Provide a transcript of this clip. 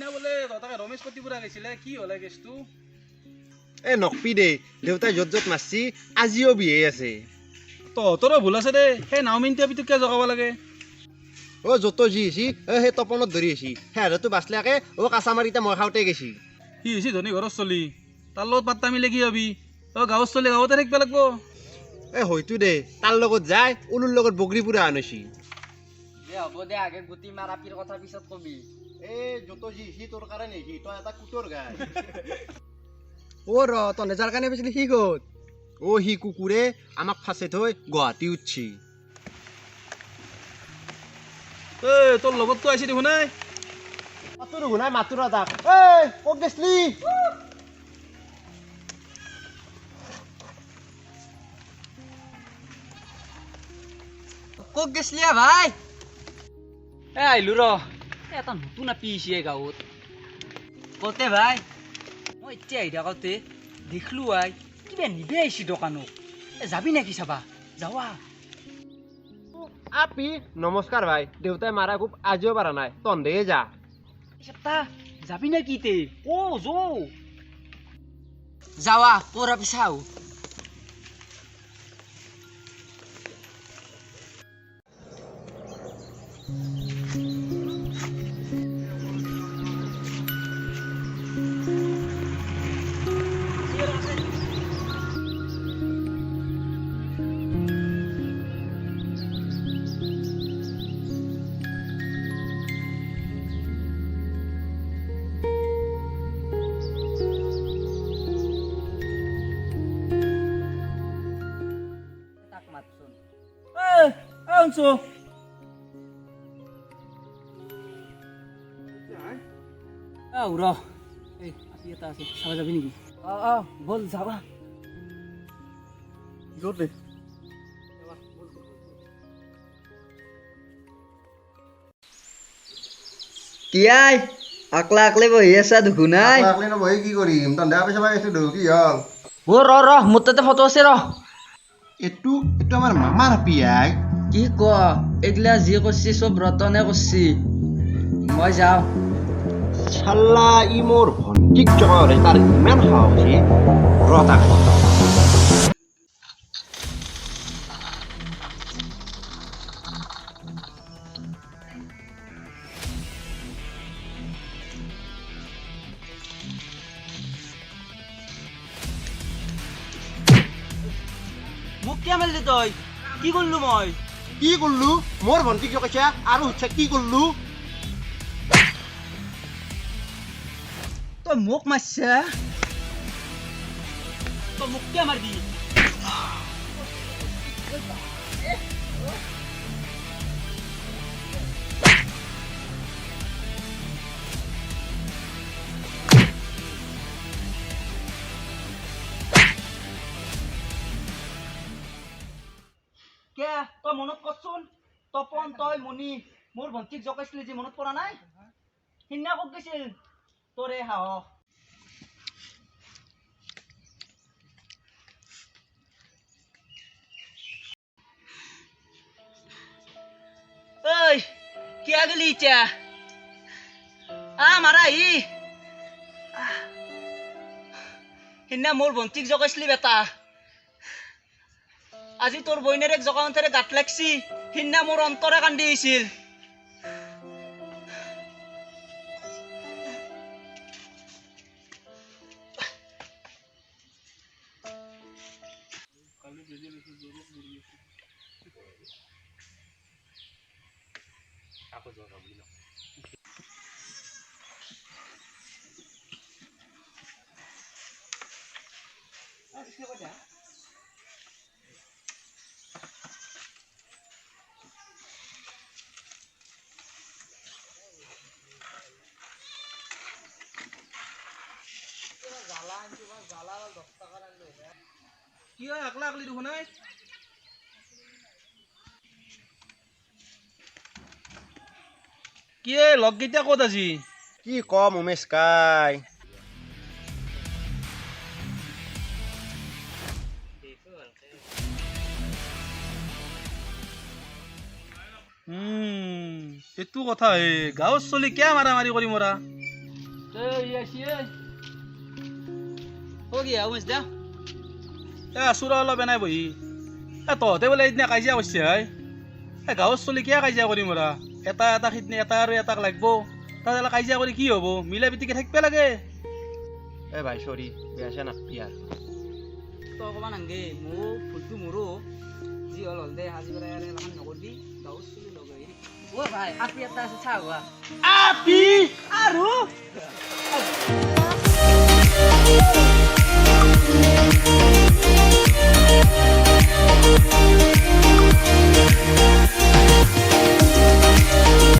সিদিনা বোলে তহঁতাকে ৰমেশ কতিপুৰা গৈছিলে কি হ'লে কেছটো এ নকপি দে দেউতাই য'ত য'ত মাৰছি আজিও বিহে আছে তহঁতৰো ভুল আছে দে সেই নাওমিনটিয়া পিতক কিয় জগাব লাগে অ য'ত যি হৈছি সেই তপনত ধৰি আহিছি সেহেঁততো বাচলাকে কাঁচা মাৰিতে মই খাওঁতে গেছি সি হৈছে ধনী ঘৰৰ চলি তাৰ লগত পাত্তা মিলে কি হবি গাঁৱৰ চলি গাঁৱতে থাকিব লাগিব হয়তো দে তাৰ লগত যায় উলুৰ লগত বগৰী পুৰা আনছি হ'ব দে আগে গুটি মাৰাপিৰ কথা পিছত কবি য'ত যি হৈছি তোৰ কাৰণে হৈছি তই এটা কুটোৰ গাই তই নেজাৰ কাৰণে কৈছিলি সি ক'ত সি কুকুৰে আমাক ফাঁচে থৈ গুৱাহাটী উঠছি তোৰ লগততো আহিছে দেখোন নাই মাতোৰ শুনাই মাতোৰ তাক ক'ত গেছলি ক'ত গেছলি ভাই আহিলো এটা নতুন আপি আহিছে গাঁৱত কতে ভাই মই এতিয়া আহি থাকোঁতে দেখলো কিবা নিবে আহিছে দোকানত যাবি নেকি চাবা যাৱা আপি নমস্কাৰ ভাই দেউতাই মাৰা খুব আজিও পাৰা নাই তন্দেহে যা যাবি নেকি তে যাৱা পৰা পিছাও যাবি নেকি বল যাবা কিয়াই আকলা আকলে বহি আছা দেখো নাই নবহি কি কৰিম তন্দেহা পইচা পাই আছো দেখো কি হ'ল মোৰ তাতে ফটো আছে এইটো আমাৰ মামাৰ আপি কি ক এইগিলা যি কৰছি চব ৰতনে কৰছি মই যাওঁ চাল্লা ই মোৰ ভণ্টিক জগাৰে তাৰ ইমান সাহস হৈছে ৰতাক মোক কিয় মাৰিলি তই কি কৰিলো মই কি কৰলো মোৰ ভণ্টিক জগাইছা আৰু সুধছা কি কৰলো তই মোক মাৰছা তই মোক কিয় মাৰবি তই মনত কৰচোন তপন তই মণি মোৰ ভণ্টিক জগাইছিলি যে মনত পৰা নাই সিদিনা ক'ত গৈছিল তোৰে সাহস কিয়া গেলি এতিয়া মাৰা সিদিনা মোৰ ভণ্টিক জগাইছিলি বেটা আজি তোৰ বইনেৰেক জগাওঁতেৰে গাঁত লাগছি সিদিনা মোৰ অন্তৰে কান্দি আহিছিল কি হয় আকলা আকলি দেখোন নাই কি লগকেইটা ক'ত আজি কি কম উমেশ কাই এইটো কথা গাঁৱৰ চলি কিয় মাৰা মাৰি কৰি মৰা हो गया उमेश दা চোৰা অলপ এনাই বহি তহঁতে বোলে এদিনা কাজিয়া কৰিছে হাই গাঁৱৰ চলি কিয় কাজিয়া কৰিম ওৰা এটা এটা সিদিনা এটা আৰু এটাক লাগব তাত কাজিয়া কৰি কি হ'ব মিলা প্ৰীতিকে থাকিব লাগে এ ভাই চৰি বেয়া চেয়া নাপাবি আৰু তই ক'বা নাংগে মোৰ ভুলটো মোৰো যি হ'ল হ'ল দে আজি পৰা ইয়াৰ এখন নকৰিবি গাঁৱৰ চলি লগ হৈ অ' ভাই আপি এটা আছে চাহ হোৱা আপি আৰু